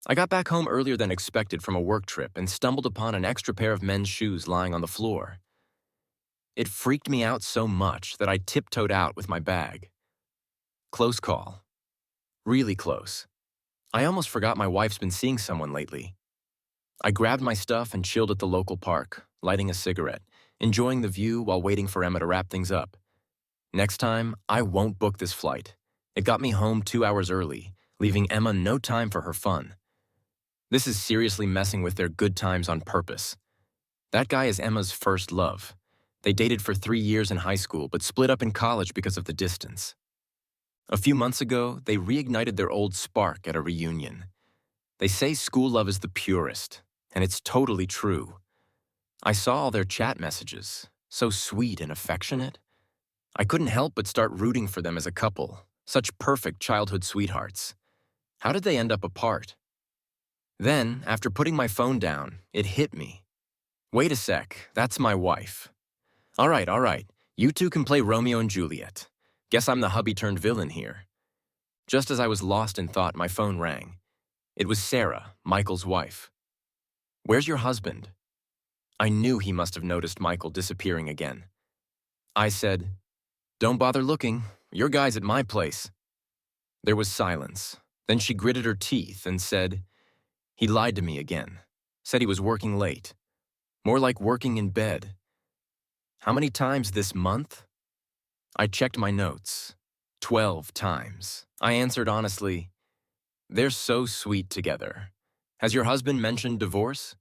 I got back home earlier than expected from a work trip and stumbled upon an extra pair of men's shoes lying on the floor. It freaked me out so much that I tiptoed out with my bag. Close call. Really close. I almost forgot my wife's been seeing someone lately. I grabbed my stuff and chilled at the local park, lighting a cigarette, enjoying the view while waiting for Emma to wrap things up. Next time, I won't book this flight. It got me home 2 hours early, leaving Emma no time for her fun. This is seriously messing with their good times on purpose. That guy is Emma's first love. They dated for 3 years in high school, but split up in college because of the distance. A few months ago, they reignited their old spark at a reunion. They say school love is the purest, and it's totally true. I saw all their chat messages, so sweet and affectionate. I couldn't help but start rooting for them as a couple, such perfect childhood sweethearts. How did they end up apart? Then, after putting my phone down, it hit me. Wait a sec, that's my wife. All right, you two can play Romeo and Juliet. Guess I'm the hubby-turned-villain here. Just as I was lost in thought, my phone rang. It was Sarah, Michael's wife. Where's your husband? I knew he must have noticed Michael disappearing again. I said, don't bother looking. Your guy's at my place. There was silence. Then she gritted her teeth and said, he lied to me again. Said he was working late. More like working in bed. How many times this month? I checked my notes. 12 times. I answered honestly, they're so sweet together. Has your husband mentioned divorce?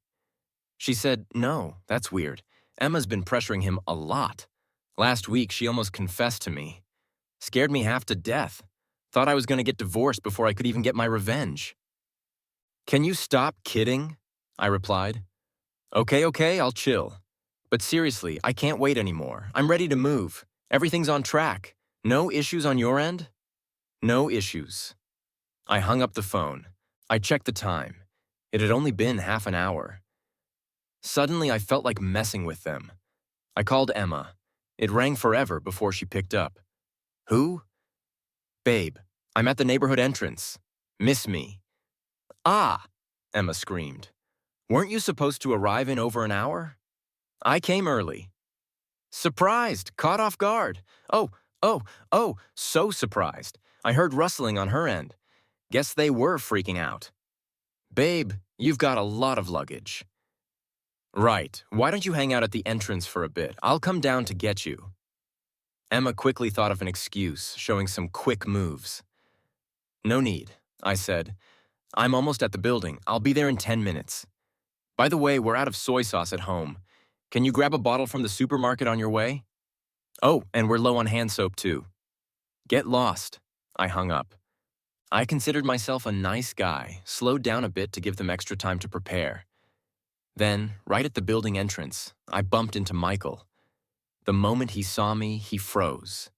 She said, no, that's weird. Emma's been pressuring him a lot. Last week, she almost confessed to me. Scared me half to death. Thought I was going to get divorced before I could even get my revenge. Can you stop kidding? I replied. Okay, I'll chill. But seriously, I can't wait anymore. I'm ready to move. Everything's on track. No issues on your end? No issues. I hung up the phone. I checked the time. It had only been half an hour. Suddenly, I felt like messing with them. I called Emma. It rang forever before she picked up. Who? Babe, I'm at the neighborhood entrance. Miss me. Ah, Emma screamed. Weren't you supposed to arrive in over an hour? I came early. Surprised, caught off guard. Oh, so surprised. I heard rustling on her end. Guess they were freaking out. Babe, you've got a lot of luggage. Right, why don't you hang out at the entrance for a bit? I'll come down to get you. Emma quickly thought of an excuse, showing some quick moves. No need, I said. I'm almost at the building. I'll be there in 10 minutes. By the way, we're out of soy sauce at home. Can you grab a bottle from the supermarket on your way? Oh, and we're low on hand soap too. Get lost. I hung up. I considered myself a nice guy, slowed down a bit to give them extra time to prepare. Then, right at the building entrance, I bumped into Michael. The moment he saw me, he froze.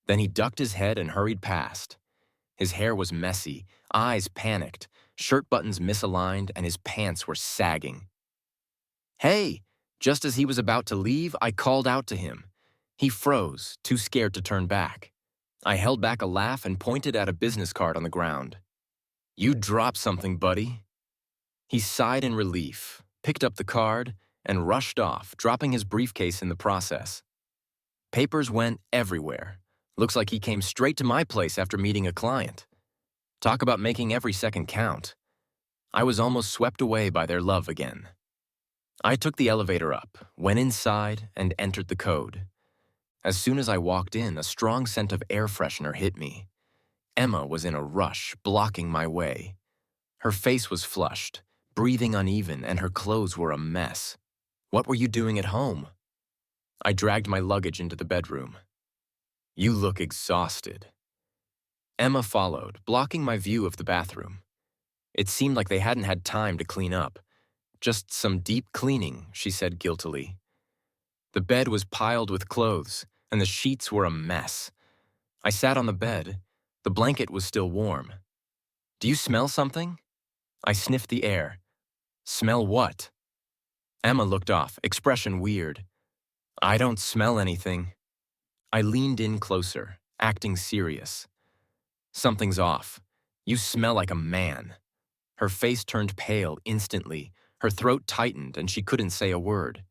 Then he ducked his head and hurried past. His hair was messy, eyes panicked, shirt buttons misaligned, and his pants were sagging. Hey! Just as he was about to leave, I called out to him. He froze, too scared to turn back. I held back a laugh and pointed at a business card on the ground. You dropped something, buddy. He sighed in relief, picked up the card, and rushed off, dropping his briefcase in the process. Papers went everywhere. Looks like he came straight to my place after meeting a client. Talk about making every second count. I was almost swept away by their love again. I took the elevator up, went inside, and entered the code. As soon as I walked in, a strong scent of air freshener hit me. Emma was in a rush, blocking my way. Her face was flushed, breathing uneven, and her clothes were a mess. What were you doing at home? I dragged my luggage into the bedroom. You look exhausted. Emma followed, blocking my view of the bathroom. It seemed like they hadn't had time to clean up. Just some deep cleaning, she said guiltily. The bed was piled with clothes, and the sheets were a mess. I sat on the bed. The blanket was still warm. Do you smell something? I sniffed the air. Smell what? Emma looked off, expression weird. I don't smell anything. I leaned in closer, acting serious. Something's off. You smell like a man. Her face turned pale instantly, her throat tightened, and she couldn't say a word.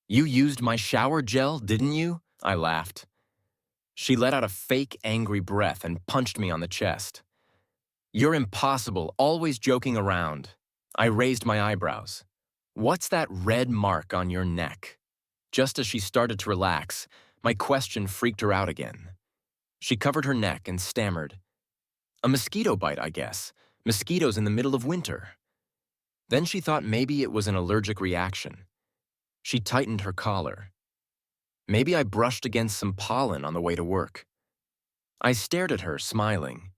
"You used my shower gel, didn't you?" I laughed. She let out a fake, angry breath and punched me on the chest. "You're impossible, always joking around." I raised my eyebrows. "What's that red mark on your neck?" Just as she started to relax, my question freaked her out again. She covered her neck and stammered, "A mosquito bite, I guess. Mosquitoes in the middle of winter." Then she thought maybe it was an allergic reaction. She tightened her collar. Maybe I brushed against some pollen on the way to work. I stared at her, smiling.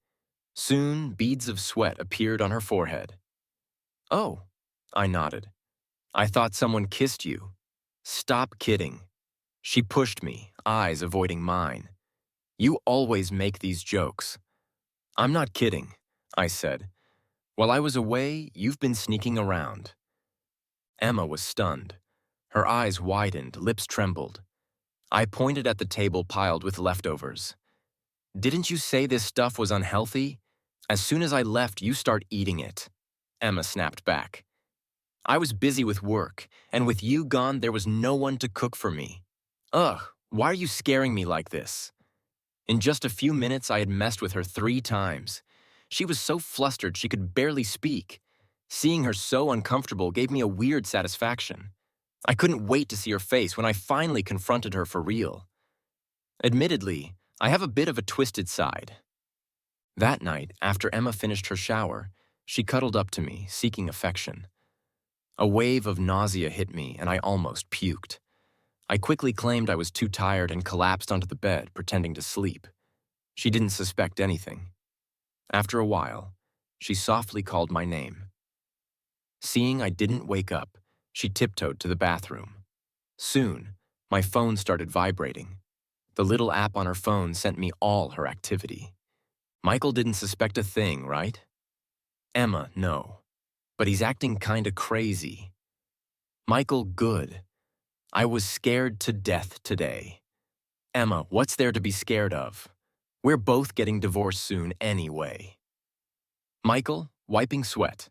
Soon, beads of sweat appeared on her forehead. "Oh," I nodded. "I thought someone kissed you." "Stop kidding." She pushed me, eyes avoiding mine. "You always make these jokes." "I'm not kidding," I said. "While I was away, you've been sneaking around." Emma was stunned. Her eyes widened, lips trembled. I pointed at the table piled with leftovers. "Didn't you say this stuff was unhealthy? As soon as I left, you start eating it." Emma snapped back. "I was busy with work, and with you gone, there was no one to cook for me." "Ugh, why are you scaring me like this?" In just a few minutes, I had messed with her 3 times. She was so flustered she could barely speak. Seeing her so uncomfortable gave me a weird satisfaction. I couldn't wait to see her face when I finally confronted her for real. Admittedly, I have a bit of a twisted side. That night, after Emma finished her shower, she cuddled up to me, seeking affection. A wave of nausea hit me, and I almost puked. I quickly claimed I was too tired and collapsed onto the bed, pretending to sleep. She didn't suspect anything. After a while, she softly called my name. Seeing I didn't wake up, she tiptoed to the bathroom. Soon, my phone started vibrating. The little app on her phone sent me all her activity. Michael didn't suspect a thing, right? Emma, no. But he's acting kinda crazy. Michael, good. I was scared to death today. Emma, what's there to be scared of? We're both getting divorced soon anyway. Michael, wiping sweat.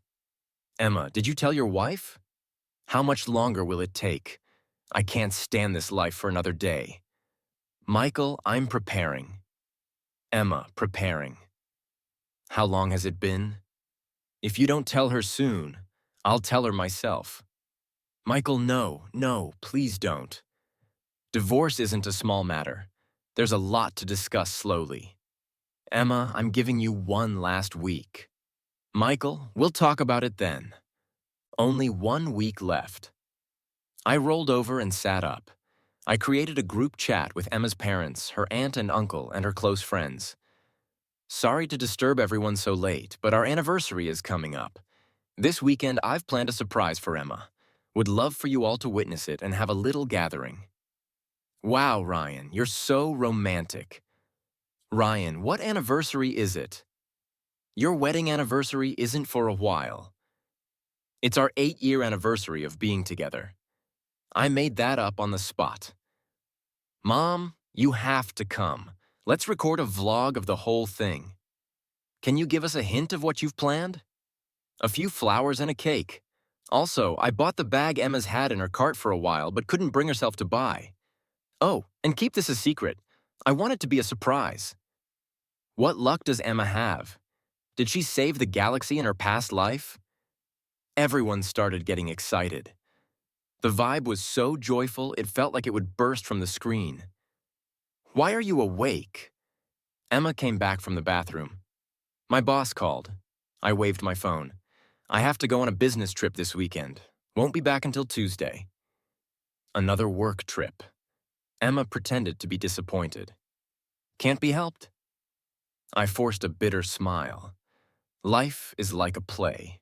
Emma, did you tell your wife? How much longer will it take? I can't stand this life for another day. Michael, I'm preparing. Emma, preparing. How long has it been? If you don't tell her soon, I'll tell her myself. Michael, no, please don't. Divorce isn't a small matter. There's a lot to discuss slowly. Emma, I'm giving you one last week. Michael, we'll talk about it then. Only 1 week left. I rolled over and sat up. I created a group chat with Emma's parents, her aunt and uncle, and her close friends. Sorry to disturb everyone so late, but our anniversary is coming up. This weekend, I've planned a surprise for Emma. Would love for you all to witness it and have a little gathering. Wow, Ryan, you're so romantic. Ryan, what anniversary is it? Your wedding anniversary isn't for a while. It's our 8-year anniversary of being together. I made that up on the spot. Mom, you have to come. Let's record a vlog of the whole thing. Can you give us a hint of what you've planned? A few flowers and a cake. Also, I bought the bag Emma's had in her cart for a while but couldn't bring herself to buy. Oh, and keep this a secret. I want it to be a surprise. What luck does Emma have? Did she save the galaxy in her past life? Everyone started getting excited. The vibe was so joyful it felt like it would burst from the screen. Why are you awake? Emma came back from the bathroom. My boss called. I waved my phone. I have to go on a business trip this weekend. Won't be back until Tuesday. Another work trip. Emma pretended to be disappointed. Can't be helped. I forced a bitter smile. Life is like a play.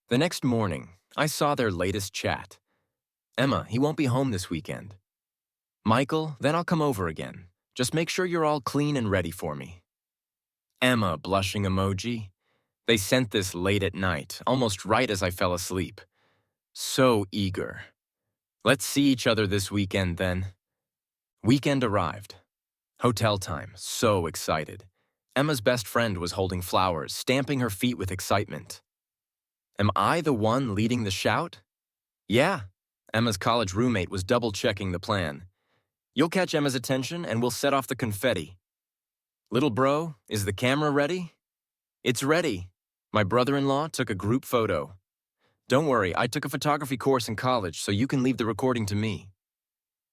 The next morning, I saw their latest chat. Emma, he won't be home this weekend. Michael, then I'll come over again. Just make sure you're all clean and ready for me. Emma, blushing emoji. They sent this late at night, almost right as I fell asleep. So eager. Let's see each other this weekend then. Weekend arrived. Hotel time, so excited. Emma's best friend was holding flowers, stamping her feet with excitement. Am I the one leading the shout? Yeah. Emma's college roommate was double-checking the plan. You'll catch Emma's attention and we'll set off the confetti. Little bro, is the camera ready? It's ready. My brother-in-law took a group photo. Don't worry, I took a photography course in college, so you can leave the recording to me.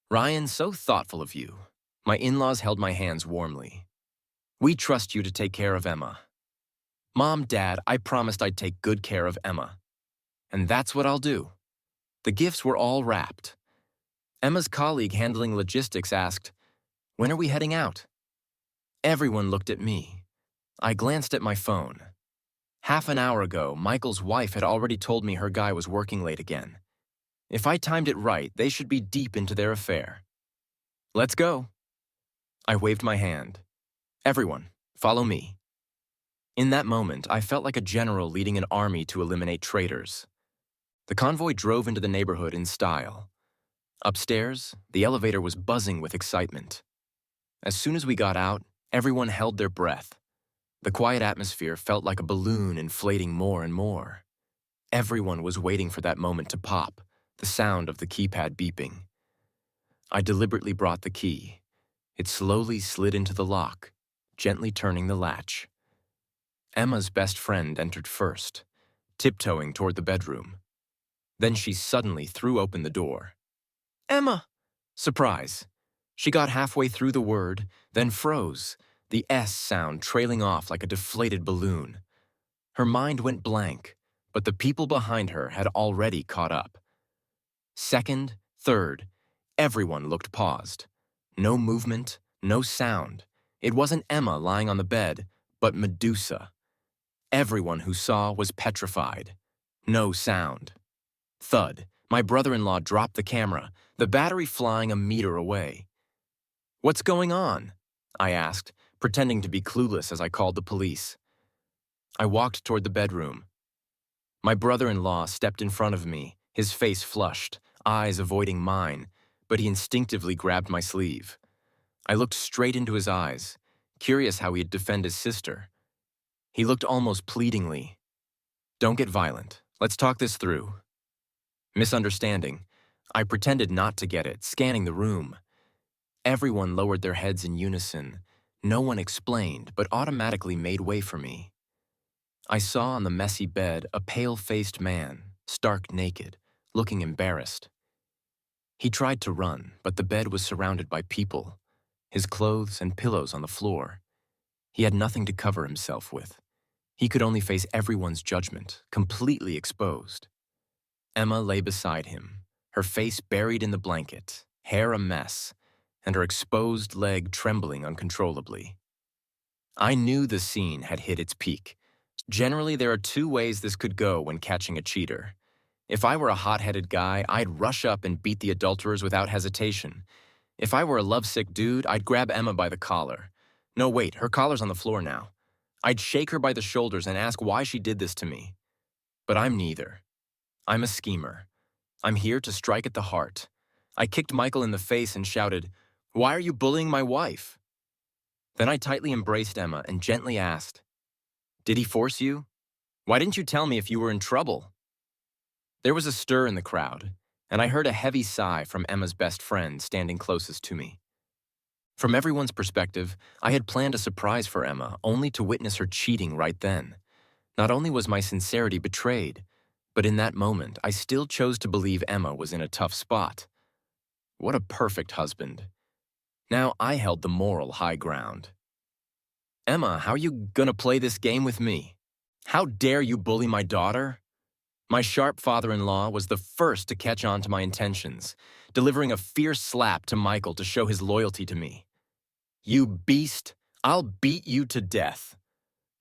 Ryan, so thoughtful of you. My in-laws held my hands warmly. We trust you to take care of Emma. Mom, Dad, I promised I'd take good care of Emma. And that's what I'll do. The gifts were all wrapped. Emma's colleague handling logistics asked, "When are we heading out?" Everyone looked at me. I glanced at my phone. Half an hour ago, Michael's wife had already told me her guy was working late again. If I timed it right, they should be deep into their affair. Let's go. I waved my hand. Everyone, follow me. In that moment, I felt like a general leading an army to eliminate traitors. The convoy drove into the neighborhood in style. Upstairs, the elevator was buzzing with excitement. As soon as we got out, everyone held their breath. The quiet atmosphere felt like a balloon inflating more and more. Everyone was waiting for that moment to pop, the sound of the keypad beeping. I deliberately brought the key. It slowly slid into the lock, gently turning the latch. Emma's best friend entered first, tiptoeing toward the bedroom. Then she suddenly threw open the door. Emma! Surprise. She got halfway through the word, then froze, the S sound trailing off like a deflated balloon. Her mind went blank, but the people behind her had already caught up. Second, third, everyone looked paused. No movement, no sound. It wasn't Emma lying on the bed, but Medusa. Everyone who saw was petrified. No sound. Thud. My brother-in-law dropped the camera, the battery flying a meter away. What's going on? I asked, pretending to be clueless as I called the police. I walked toward the bedroom. My brother-in-law stepped in front of me, his face flushed, eyes avoiding mine, but he instinctively grabbed my sleeve. I looked straight into his eyes, curious how he'd defend his sister. He looked almost pleadingly. Don't get violent. Let's talk this through. Misunderstanding. I pretended not to get it, scanning the room. Everyone lowered their heads in unison. No one explained, but automatically made way for me. I saw on the messy bed a pale-faced man, stark naked, looking embarrassed. He tried to run, but the bed was surrounded by people, his clothes and pillows on the floor. He had nothing to cover himself with. He could only face everyone's judgment, completely exposed. Emma lay beside him, her face buried in the blanket, hair a mess, and her exposed leg trembling uncontrollably. I knew the scene had hit its peak. Generally, there are two ways this could go when catching a cheater. If I were a hot-headed guy, I'd rush up and beat the adulterers without hesitation. If I were a lovesick dude, I'd grab Emma by the collar. No, wait, her collar's on the floor now. I'd shake her by the shoulders and ask why she did this to me. But I'm neither. I'm a schemer. I'm here to strike at the heart. I kicked Michael in the face and shouted, "Why are you bullying my wife?" Then I tightly embraced Emma and gently asked, "Did he force you? Why didn't you tell me if you were in trouble?" There was a stir in the crowd, and I heard a heavy sigh from Emma's best friend standing closest to me. From everyone's perspective, I had planned a surprise for Emma, only to witness her cheating right then. Not only was my sincerity betrayed, but in that moment, I still chose to believe Emma was in a tough spot. What a perfect husband. Now I held the moral high ground. Emma, how are you gonna play this game with me? How dare you bully my daughter? My sharp father-in-law was the first to catch on to my intentions, delivering a fierce slap to Michael to show his loyalty to me. You beast, I'll beat you to death.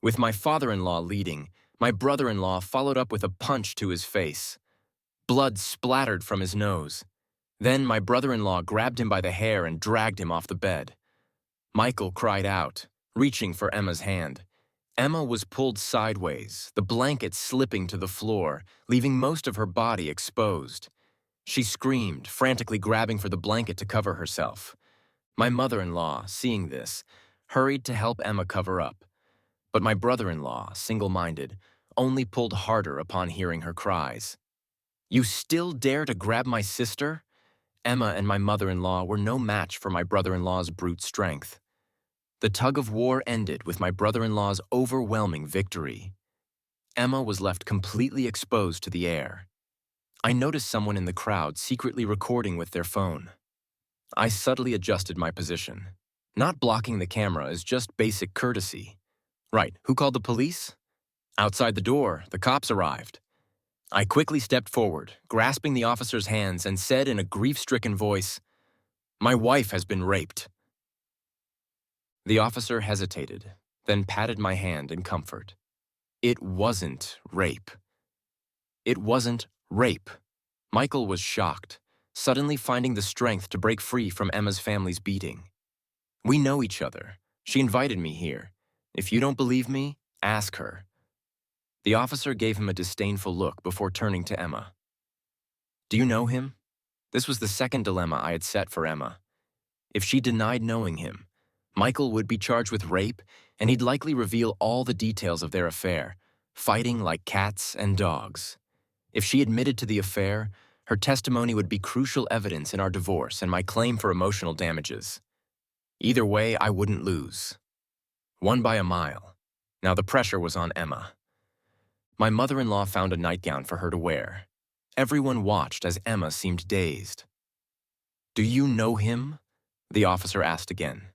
With my father-in-law leading, my brother-in-law followed up with a punch to his face. Blood splattered from his nose. Then my brother-in-law grabbed him by the hair and dragged him off the bed. Michael cried out, reaching for Emma's hand. Emma was pulled sideways, the blanket slipping to the floor, leaving most of her body exposed. She screamed, frantically grabbing for the blanket to cover herself. My mother-in-law, seeing this, hurried to help Emma cover up. But my brother-in-law, single-minded, only pulled harder upon hearing her cries. "You still dare to grab my sister?" Emma and my mother-in-law were no match for my brother-in-law's brute strength. The tug of war ended with my brother-in-law's overwhelming victory. Emma was left completely exposed to the air. I noticed someone in the crowd secretly recording with their phone. I subtly adjusted my position. Not blocking the camera is just basic courtesy. Right, who called the police? Outside the door, the cops arrived. I quickly stepped forward, grasping the officer's hands, and said in a grief-stricken voice, "My wife has been raped." The officer hesitated, then patted my hand in comfort. It wasn't rape. It wasn't rape. Michael was shocked, suddenly finding the strength to break free from Emma's family's beating. "We know each other. She invited me here. If you don't believe me, ask her." The officer gave him a disdainful look before turning to Emma. "Do you know him?" This was the second dilemma I had set for Emma. If she denied knowing him, Michael would be charged with rape, and he'd likely reveal all the details of their affair, fighting like cats and dogs. If she admitted to the affair, her testimony would be crucial evidence in our divorce and my claim for emotional damages. Either way, I wouldn't lose. Won by a mile. Now the pressure was on Emma. My mother-in-law found a nightgown for her to wear. Everyone watched as Emma seemed dazed. "Do you know him?" the officer asked again.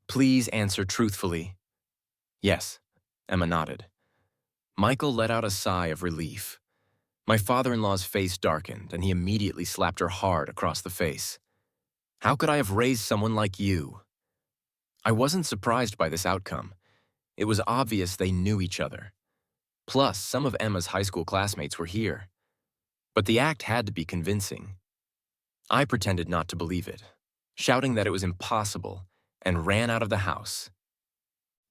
"Please answer truthfully." "Yes," Emma nodded. Michael let out a sigh of relief. My father-in-law's face darkened, and he immediately slapped her hard across the face. "How could I have raised someone like you?" I wasn't surprised by this outcome. It was obvious they knew each other. Plus, some of Emma's high school classmates were here. But the act had to be convincing. I pretended not to believe it, shouting that it was impossible, and ran out of the house.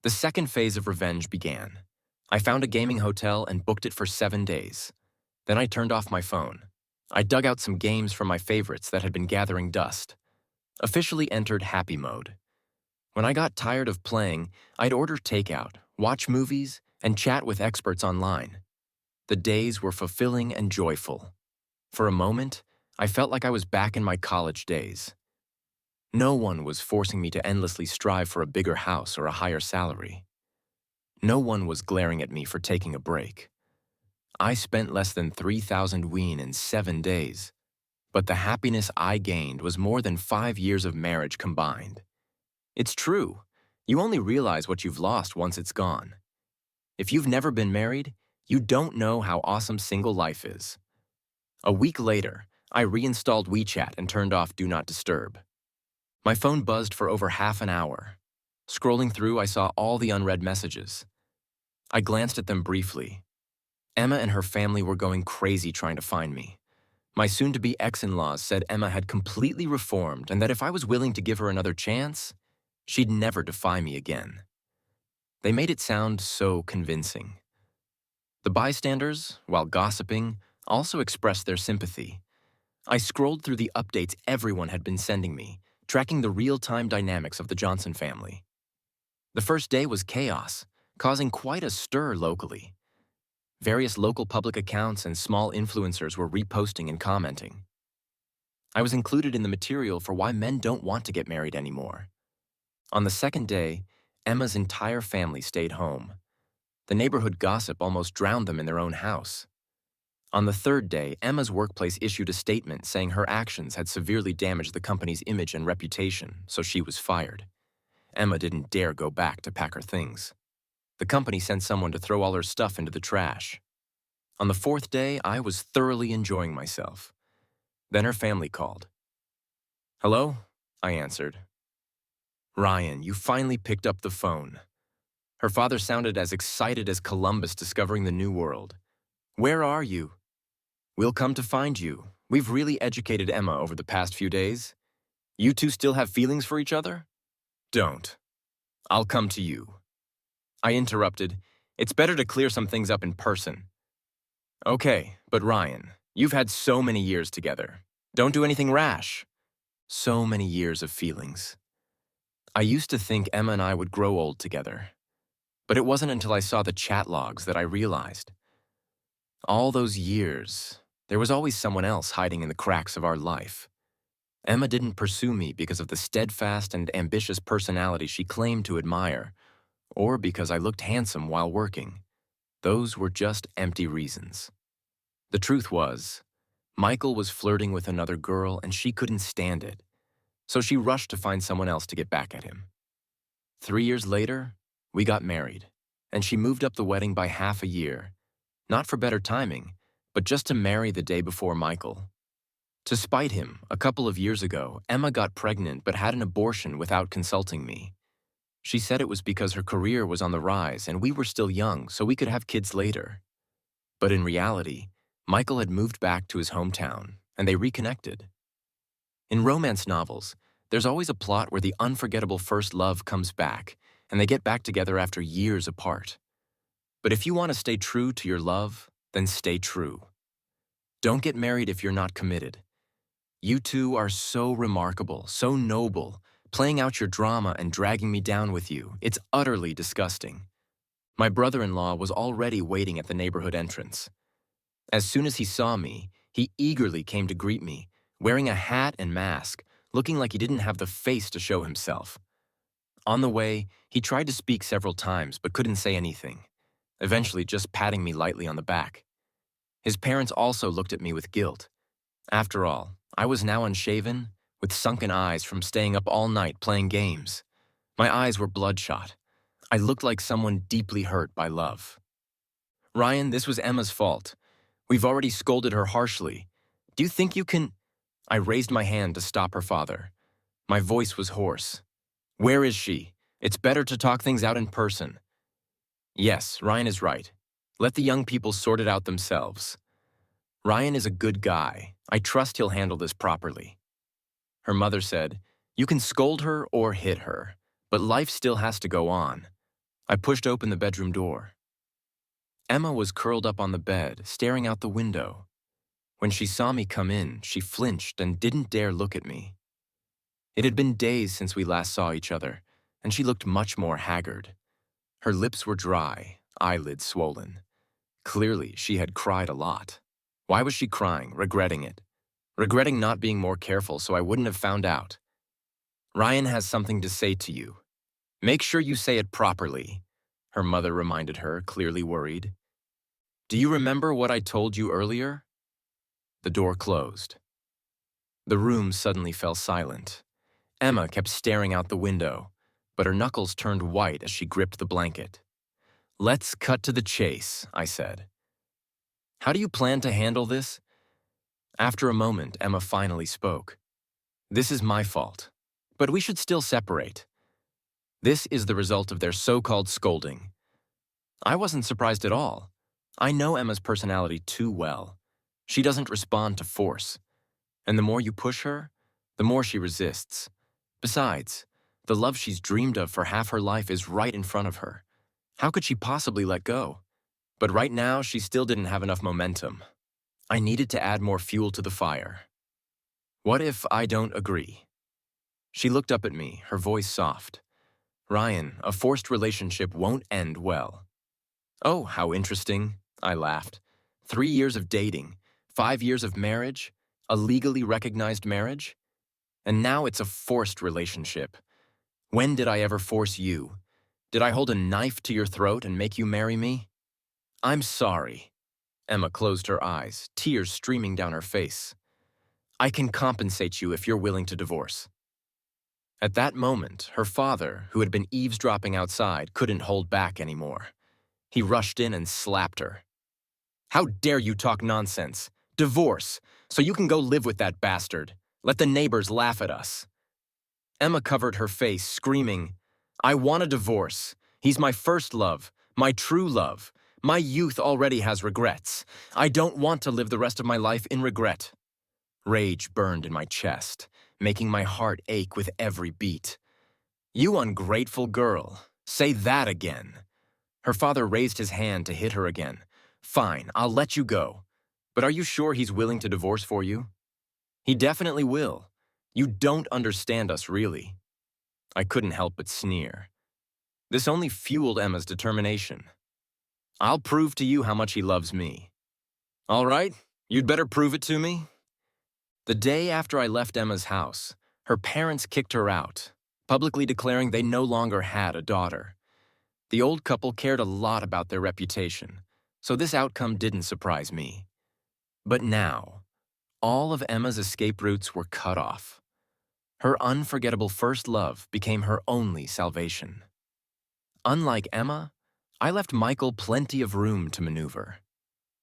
The second phase of revenge began. I found a gaming hotel and booked it for 7 days. Then I turned off my phone. I dug out some games from my favorites that had been gathering dust. Officially entered happy mode. When I got tired of playing, I'd order takeout, watch movies, and chat with experts online. The days were fulfilling and joyful. For a moment, I felt like I was back in my college days. No one was forcing me to endlessly strive for a bigger house or a higher salary. No one was glaring at me for taking a break. I spent less than 3,000 won in 7 days, but the happiness I gained was more than 5 years of marriage combined. It's true. You only realize what you've lost once it's gone. If you've never been married, you don't know how awesome single life is. A week later, I reinstalled WeChat and turned off Do Not Disturb. My phone buzzed for over half an hour. Scrolling through, I saw all the unread messages. I glanced at them briefly. Emma and her family were going crazy trying to find me. My soon-to-be ex-in-laws said Emma had completely reformed and that if I was willing to give her another chance, she'd never defy me again. They made it sound so convincing. The bystanders, while gossiping, also expressed their sympathy. I scrolled through the updates everyone had been sending me, tracking the real-time dynamics of the Johnson family. The first day was chaos, causing quite a stir locally. Various local public accounts and small influencers were reposting and commenting. I was included in the material for why men don't want to get married anymore. On the second day, Emma's entire family stayed home. The neighborhood gossip almost drowned them in their own house. On the third day, Emma's workplace issued a statement saying her actions had severely damaged the company's image and reputation, so she was fired. Emma didn't dare go back to pack her things. The company sent someone to throw all her stuff into the trash. On the fourth day, I was thoroughly enjoying myself. Then her family called. "Hello?" I answered. "Ryan, you finally picked up the phone." Her father sounded as excited as Columbus discovering the New World. "Where are you?" "We'll come to find you. We've really educated Emma over the past few days. You two still have feelings for each other?" "Don't. I'll come to you." I interrupted. "It's better to clear some things up in person." "Okay, but Ryan, you've had so many years together. Don't do anything rash." So many years of feelings. I used to think Emma and I would grow old together. But it wasn't until I saw the chat logs that I realized. All those years, there was always someone else hiding in the cracks of our life. Emma didn't pursue me because of the steadfast and ambitious personality she claimed to admire, or because I looked handsome while working. Those were just empty reasons. The truth was, Michael was flirting with another girl and she couldn't stand it, so she rushed to find someone else to get back at him. 3 years later, we got married, and she moved up the wedding by half a year, not for better timing, but just to marry the day before Michael. To spite him, a couple of years ago, Emma got pregnant but had an abortion without consulting me. She said it was because her career was on the rise and we were still young, so we could have kids later. But in reality, Michael had moved back to his hometown, and they reconnected. In romance novels, there's always a plot where the unforgettable first love comes back, and they get back together after years apart. But if you want to stay true to your love, then stay true. Don't get married if you're not committed. You two are so remarkable, so noble, playing out your drama and dragging me down with you. It's utterly disgusting. My brother-in-law was already waiting at the neighborhood entrance. As soon as he saw me, he eagerly came to greet me, wearing a hat and mask, looking like he didn't have the face to show himself. On the way, he tried to speak several times but couldn't say anything, eventually just patting me lightly on the back. His parents also looked at me with guilt. After all, I was now unshaven, with sunken eyes from staying up all night playing games. My eyes were bloodshot. I looked like someone deeply hurt by love. Ryan, this was Emma's fault. We've already scolded her harshly. Do you think you can— I raised my hand to stop her father. My voice was hoarse. Where is she? It's better to talk things out in person. Yes, Ryan is right. Let the young people sort it out themselves. Ryan is a good guy. I trust he'll handle this properly. Her mother said, You can scold her or hit her, but life still has to go on. I pushed open the bedroom door. Emma was curled up on the bed, staring out the window. When she saw me come in, she flinched and didn't dare look at me. It had been days since we last saw each other, and she looked much more haggard. Her lips were dry, eyelids swollen. Clearly, she had cried a lot. Why was she crying, regretting it? Regretting not being more careful so I wouldn't have found out. Ryan has something to say to you. Make sure you say it properly, her mother reminded her, clearly worried. Do you remember what I told you earlier? The door closed. The room suddenly fell silent. Emma kept staring out the window, but her knuckles turned white as she gripped the blanket. Let's cut to the chase, I said. How do you plan to handle this? After a moment, Emma finally spoke. This is my fault, but we should still separate. This is the result of their so-called scolding. I wasn't surprised at all. I know Emma's personality too well. She doesn't respond to force. And the more you push her, the more she resists. Besides, the love she's dreamed of for half her life is right in front of her. How could she possibly let go? But right now, she still didn't have enough momentum. I needed to add more fuel to the fire. What if I don't agree? She looked up at me, her voice soft. Ryan, a forced relationship won't end well. Oh, how interesting, I laughed. 3 years of dating, 5 years of marriage, a legally recognized marriage? And now it's a forced relationship. When did I ever force you? Did I hold a knife to your throat and make you marry me? I'm sorry. Emma closed her eyes, tears streaming down her face. I can compensate you if you're willing to divorce. At that moment, her father, who had been eavesdropping outside, couldn't hold back anymore. He rushed in and slapped her. How dare you talk nonsense? Divorce, so you can go live with that bastard. Let the neighbors laugh at us. Emma covered her face, screaming, I want a divorce. He's my first love, my true love. My youth already has regrets. I don't want to live the rest of my life in regret. Rage burned in my chest, making my heart ache with every beat. You ungrateful girl, say that again. Her father raised his hand to hit her again. Fine, I'll let you go. But are you sure he's willing to divorce for you? He definitely will. You don't understand us, really. I couldn't help but sneer. This only fueled Emma's determination. I'll prove to you how much he loves me. All right, you'd better prove it to me. The day after I left Emma's house, her parents kicked her out, publicly declaring they no longer had a daughter. The old couple cared a lot about their reputation, so this outcome didn't surprise me. But now, all of Emma's escape routes were cut off. Her unforgettable first love became her only salvation. Unlike Emma, I left Michael plenty of room to maneuver.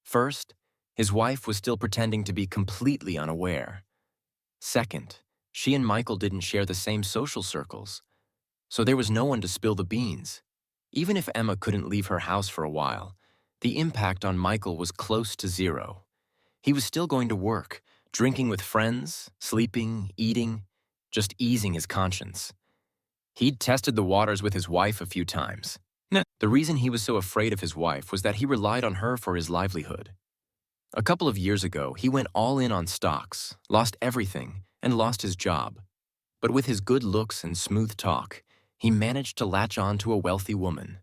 First, his wife was still pretending to be completely unaware. Second, she and Michael didn't share the same social circles, so there was no one to spill the beans. Even if Emma couldn't leave her house for a while, the impact on Michael was close to zero. He was still going to work, drinking with friends, sleeping, eating, just easing his conscience. He'd tested the waters with his wife a few times. The reason he was so afraid of his wife was that he relied on her for his livelihood. A couple of years ago, he went all in on stocks, lost everything, and lost his job. But with his good looks and smooth talk, he managed to latch on to a wealthy woman.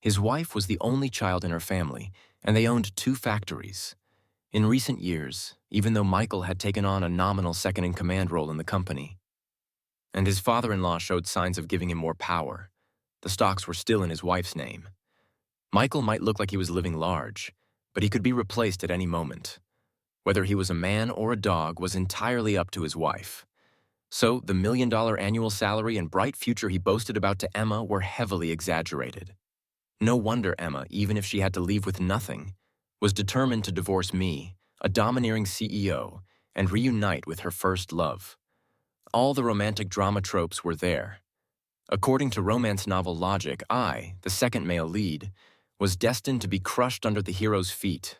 His wife was the only child in her family, and they owned 2 factories. In recent years, even though Michael had taken on a nominal second-in-command role in the company, and his father-in-law showed signs of giving him more power, the stocks were still in his wife's name. Michael might look like he was living large, but he could be replaced at any moment. Whether he was a man or a dog was entirely up to his wife. So the $1 million annual salary and bright future he boasted about to Emma were heavily exaggerated. No wonder Emma, even if she had to leave with nothing, was determined to divorce me, a domineering CEO, and reunite with her first love. All the romantic drama tropes were there. According to romance novel logic, I, the second male lead, was destined to be crushed under the hero's feet.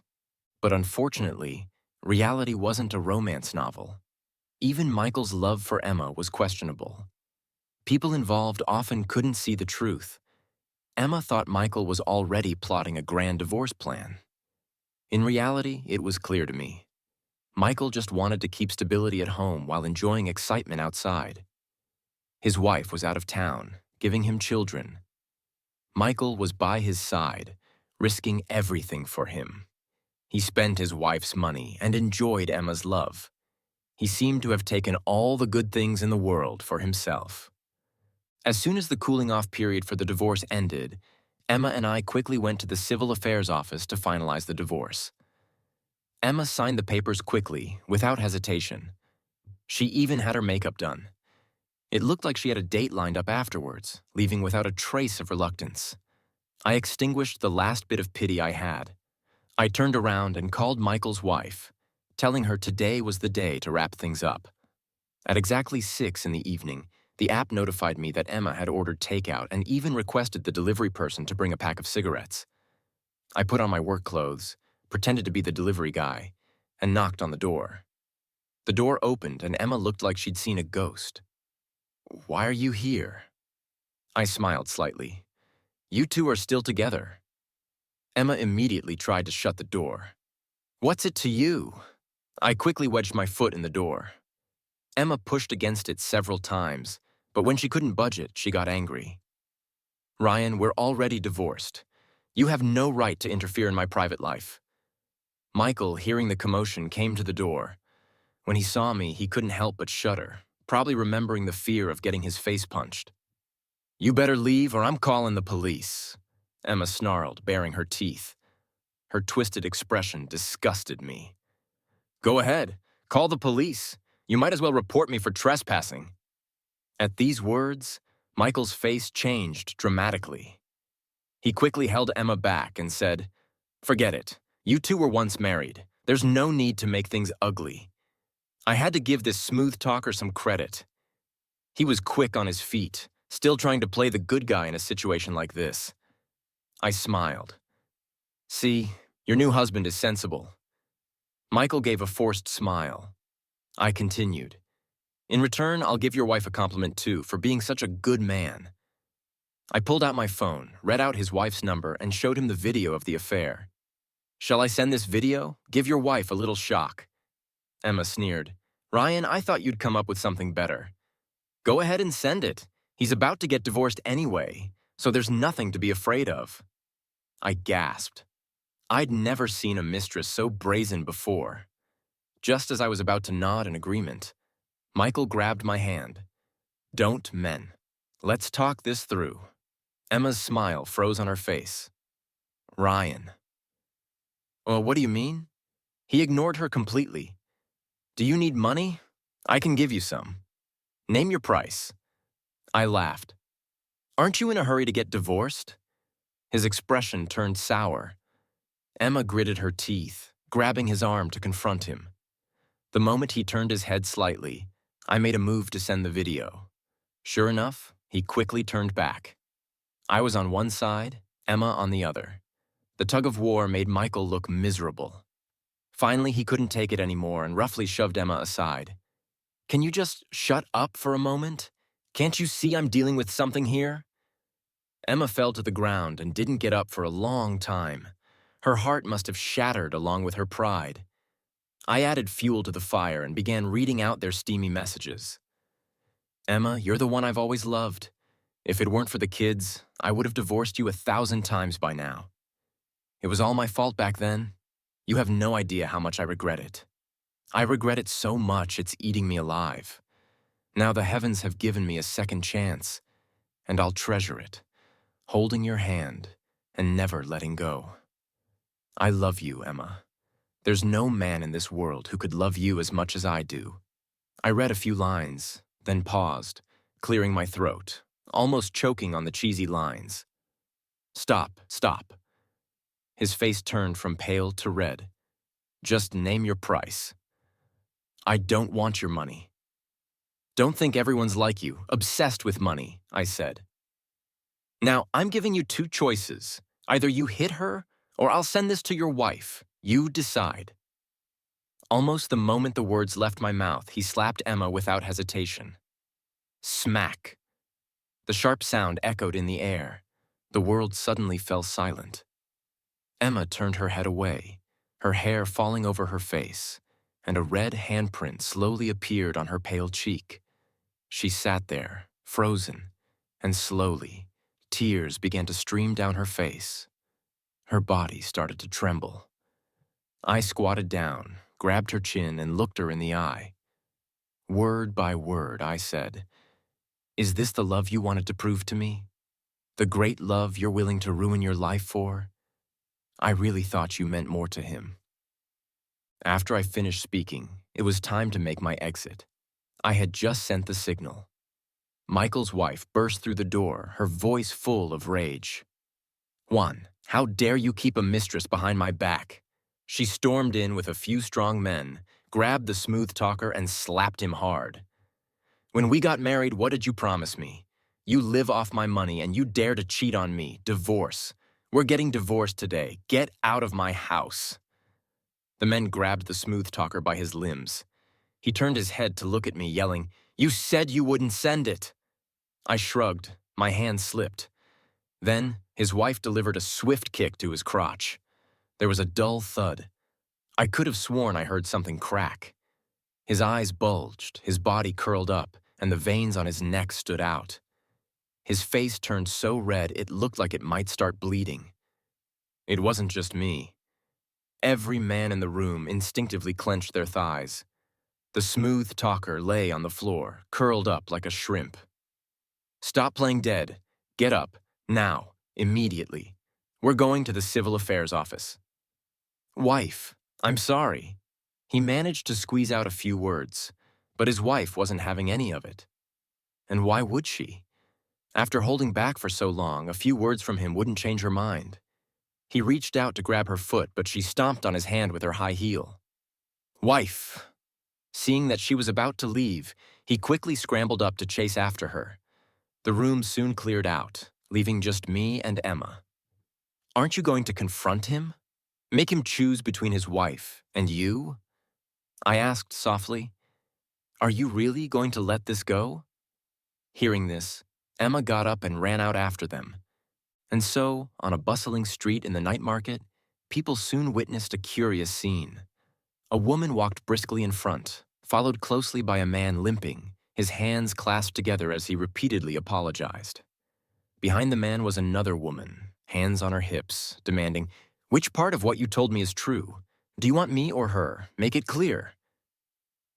But unfortunately, reality wasn't a romance novel. Even Michael's love for Emma was questionable. People involved often couldn't see the truth. Emma thought Michael was already plotting a grand divorce plan. In reality, it was clear to me. Michael just wanted to keep stability at home while enjoying excitement outside. His wife was out of town, giving him children. Michael was by his side, risking everything for him. He spent his wife's money and enjoyed Emma's love. He seemed to have taken all the good things in the world for himself. As soon as the cooling-off period for the divorce ended, Emma and I quickly went to the Civil Affairs office to finalize the divorce. Emma signed the papers quickly, without hesitation. She even had her makeup done. It looked like she had a date lined up afterwards, leaving without a trace of reluctance. I extinguished the last bit of pity I had. I turned around and called Michael's wife, telling her today was the day to wrap things up. At exactly 6 in the evening, the app notified me that Emma had ordered takeout and even requested the delivery person to bring a pack of cigarettes. I put on my work clothes, pretended to be the delivery guy, and knocked on the door. The door opened and Emma looked like she'd seen a ghost. "Why are you here?" I smiled slightly. "You two are still together." Emma immediately tried to shut the door. "What's it to you?" I quickly wedged my foot in the door. Emma pushed against it several times, but when she couldn't budge it, she got angry. "Ryan, we're already divorced. You have no right to interfere in my private life." Michael, hearing the commotion, came to the door. When he saw me, he couldn't help but shudder, probably remembering the fear of getting his face punched. "You better leave or I'm calling the police," Emma snarled, baring her teeth. Her twisted expression disgusted me. "Go ahead, call the police. You might as well report me for trespassing." At these words, Michael's face changed dramatically. He quickly held Emma back and said, "Forget it. You two were once married. There's no need to make things ugly." I had to give this smooth talker some credit. He was quick on his feet, still trying to play the good guy in a situation like this. I smiled. "See, your new husband is sensible." Michael gave a forced smile. I continued. "In return, I'll give your wife a compliment too for being such a good man." I pulled out my phone, read out his wife's number, and showed him the video of the affair. "Shall I send this video? Give your wife a little shock." Emma sneered. "Ryan, I thought you'd come up with something better." "Go ahead and send it. He's about to get divorced anyway, So there's nothing to be afraid of. I gasped. I'd never seen a mistress so brazen before. Just as I was about to nod in agreement, Michael grabbed my hand. Don't, men. Let's talk this through. Emma's smile froze on her face. Ryan. Well, what do you mean? He ignored her completely. Do you need money? I can give you some. Name your price. I laughed. Aren't you in a hurry to get divorced? His expression turned sour. Emma gritted her teeth, grabbing his arm to confront him. The moment he turned his head slightly, I made a move to send the video. Sure enough, he quickly turned back. I was on one side, Emma on the other. The tug-of-war made Michael look miserable. Finally, he couldn't take it anymore and roughly shoved Emma aside. Can you just shut up for a moment? Can't you see I'm dealing with something here? Emma fell to the ground and didn't get up for a long time. Her heart must have shattered along with her pride. I added fuel to the fire and began reading out their steamy messages. Emma, you're the one I've always loved. If it weren't for the kids, I would have divorced you 1,000 times by now. It was all my fault back then. You have no idea how much I regret it. I regret it so much it's eating me alive. Now the heavens have given me a second chance, and I'll treasure it, holding your hand and never letting go. I love you, Emma. There's no man in this world who could love you as much as I do. I read a few lines, then paused, clearing my throat, almost choking on the cheesy lines. Stop, stop. His face turned from pale to red. Just name your price. I don't want your money. Don't think everyone's like you, obsessed with money, I said. Now, I'm giving you two choices. Either you hit her, or I'll send this to your wife. You decide. Almost the moment the words left my mouth, he slapped Emma without hesitation. Smack. The sharp sound echoed in the air. The world suddenly fell silent. Emma turned her head away, her hair falling over her face, and a red handprint slowly appeared on her pale cheek. She sat there, frozen, and slowly, tears began to stream down her face. Her body started to tremble. I squatted down, grabbed her chin, and looked her in the eye. Word by word, I said, "Is this the love you wanted to prove to me? The great love you're willing to ruin your life for? I really thought you meant more to him." After I finished speaking, it was time to make my exit. I had just sent the signal. Michael's wife burst through the door, her voice full of rage. "One, how dare you keep a mistress behind my back?" She stormed in with a few strong men, grabbed the smooth talker, and slapped him hard. "When we got married, what did you promise me? You live off my money and you dare to cheat on me. Divorce. We're getting divorced today. Get out of my house." The men grabbed the smooth talker by his limbs. He turned his head to look at me, yelling, "You said you wouldn't send it." I shrugged. My hand slipped. Then, his wife delivered a swift kick to his crotch. There was a dull thud. I could have sworn I heard something crack. His eyes bulged, his body curled up, and the veins on his neck stood out. His face turned so red it looked like it might start bleeding. It wasn't just me. Every man in the room instinctively clenched their thighs. The smooth talker lay on the floor, curled up like a shrimp. "Stop playing dead. Get up. Now. Immediately. We're going to the civil affairs office." "Wife, I'm sorry." He managed to squeeze out a few words, but his wife wasn't having any of it. And why would she? After holding back for so long, a few words from him wouldn't change her mind. He reached out to grab her foot, but she stomped on his hand with her high heel. "Wife." Seeing that she was about to leave, he quickly scrambled up to chase after her. The room soon cleared out, leaving just me and Emma. "Aren't you going to confront him? Make him choose between his wife and you?" I asked softly. "Are you really going to let this go?" Hearing this, Emma got up and ran out after them. And so, on a bustling street in the night market, people soon witnessed a curious scene. A woman walked briskly in front, followed closely by a man limping, his hands clasped together as he repeatedly apologized. Behind the man was another woman, hands on her hips, demanding, "Which part of what you told me is true? Do you want me or her? Make it clear."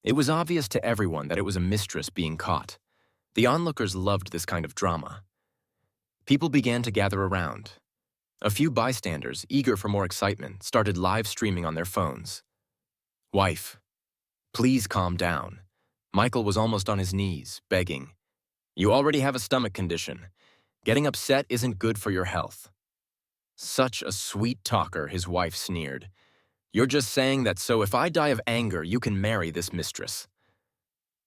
It was obvious to everyone that it was a mistress being caught. The onlookers loved this kind of drama. People began to gather around. A few bystanders, eager for more excitement, started live streaming on their phones. "Wife, please calm down." Michael was almost on his knees, begging. "You already have a stomach condition. Getting upset isn't good for your health." "Such a sweet talker," his wife sneered. "You're just saying that so if I die of anger, you can marry this mistress."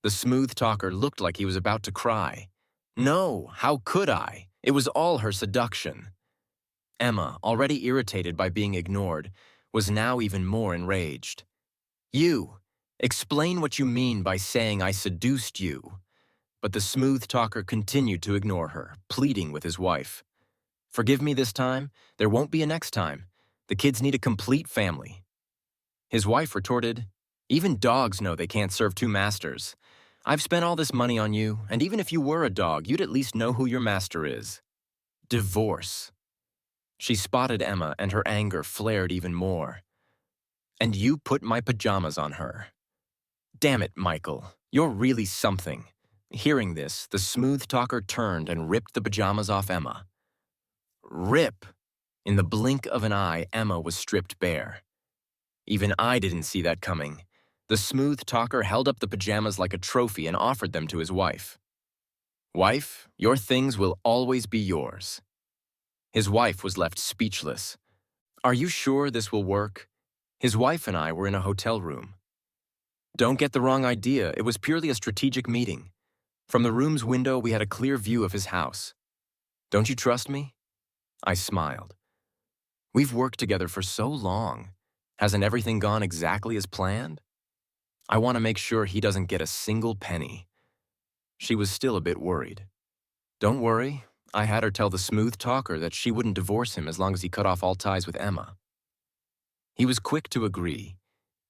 The smooth talker looked like he was about to cry. "No, how could I? It was all her seduction." Emma, already irritated by being ignored, was now even more enraged. "You, explain what you mean by saying I seduced you." But the smooth talker continued to ignore her, pleading with his wife. "Forgive me this time, there won't be a next time. The kids need a complete family." His wife retorted, "Even dogs know they can't serve two masters. I've spent all this money on you, and even if you were a dog, you'd at least know who your master is." Divorce. She spotted Emma, and her anger flared even more. "And you put my pajamas on her." "Damn it, Michael, you're really something." Hearing this, the smooth talker turned and ripped the pajamas off Emma. Rip! In the blink of an eye, Emma was stripped bare. Even I didn't see that coming. The smooth talker held up the pajamas like a trophy and offered them to his wife. "Wife, your things will always be yours." His wife was left speechless. "Are you sure this will work?" His wife and I were in a hotel room. Don't get the wrong idea, it was purely a strategic meeting. From the room's window, we had a clear view of his house. "Don't you trust me?" I smiled. "We've worked together for so long. Hasn't everything gone exactly as planned? I want to make sure he doesn't get a single penny." She was still a bit worried. "Don't worry, I had her tell the smooth talker that she wouldn't divorce him as long as he cut off all ties with Emma." He was quick to agree,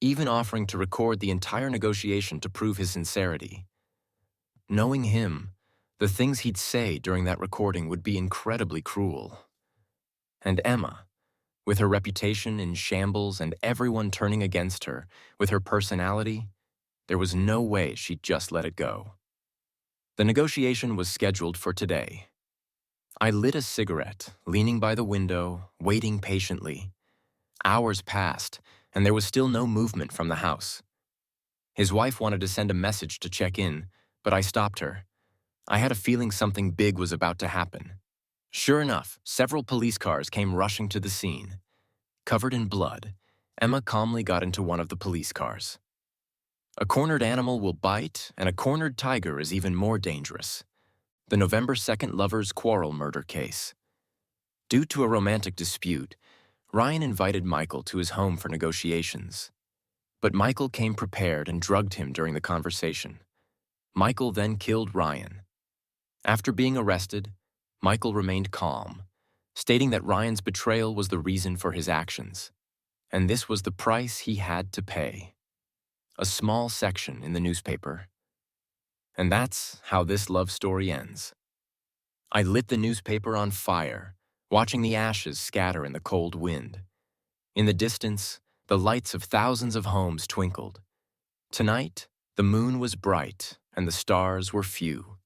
even offering to record the entire negotiation to prove his sincerity. Knowing him, the things he'd say during that recording would be incredibly cruel. And Emma, with her reputation in shambles and everyone turning against her, with her personality, there was no way she'd just let it go. The negotiation was scheduled for today. I lit a cigarette, leaning by the window, waiting patiently. Hours passed, and there was still no movement from the house. His wife wanted to send a message to check in, but I stopped her. I had a feeling something big was about to happen. Sure enough, several police cars came rushing to the scene. Covered in blood, Emma calmly got into one of the police cars. A cornered animal will bite, and a cornered tiger is even more dangerous. The November 2nd lovers' quarrel murder case. Due to a romantic dispute, Ryan invited Michael to his home for negotiations. But Michael came prepared and drugged him during the conversation. Michael then killed Ryan. After being arrested, Michael remained calm, stating that Ryan's betrayal was the reason for his actions. And this was the price he had to pay. A small section in the newspaper. And that's how this love story ends. I lit the newspaper on fire, watching the ashes scatter in the cold wind. In the distance, the lights of thousands of homes twinkled. Tonight, the moon was bright and the stars were few.